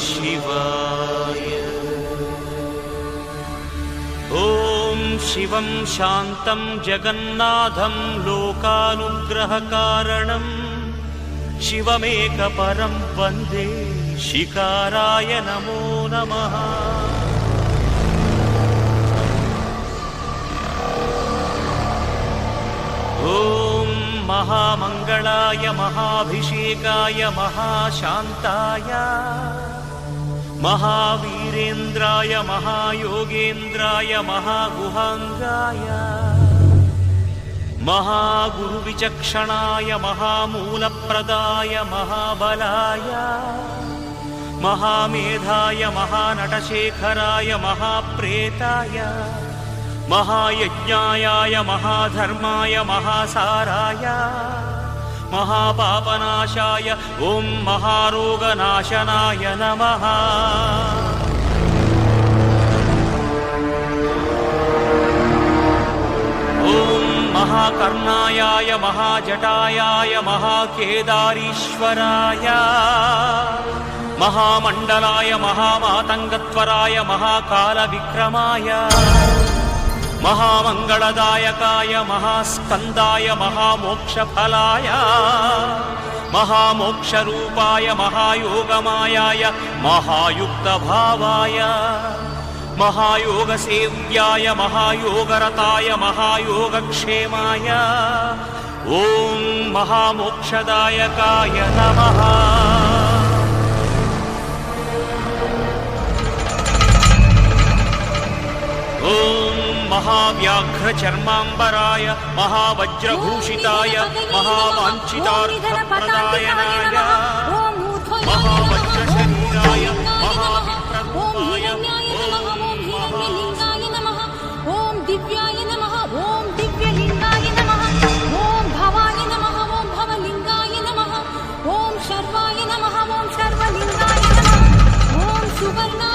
शिवाय। ॐ शिवं शान्तं जगन्नाथं लोकानुग्रहकारणं शिवमेकपरं वन्दे शिकाराय नमो नमः। ॐ महामङ्गलाय महाभिषेकाय महाशान्ताय महावीरेन्द्राय महायोगेन्द्राय महागुहाङ्गाय महागुरुविचक्षणाय महामूलप्रदाय महाबलाय महामेधाय महानटशेखराय महाप्रेताय महायज्ञाय महाधर्माय महासाराय महापापनाशाय ॐ महारोगनाशनाय नमः। ॐ महाकर्णायाय महाजटायाय महाकेदारीश्वराय महामण्डलाय महामातङ्गत्वराय महाकालविक्रमाय महामङ्गलदायकाय महास्कन्दाय महामोक्षफलाय महामोक्षरूपाय महायोगमायाय महायुक्तभावाय महायोगसेव्याय महायोगरताय महायोगक्षेमाय ॐ महामोक्षदायकाय नमः। ॐ महाव्याघ्रचर्माम्बराय महावज्रभूषिताय महावाञ्छितार्थप्रदायनाय महावज्रशरीराय महाविप्ररूपाय ॐ दिव्याय नमः ॐ दिव्यलिङ्गाय नमः ॐ भवाय नमः ॐ भवलिङ्गाय नमः ॐ शर्वाय नमः ॐ शर्वलिङ्गाय नमः ॐ सुवर्णाय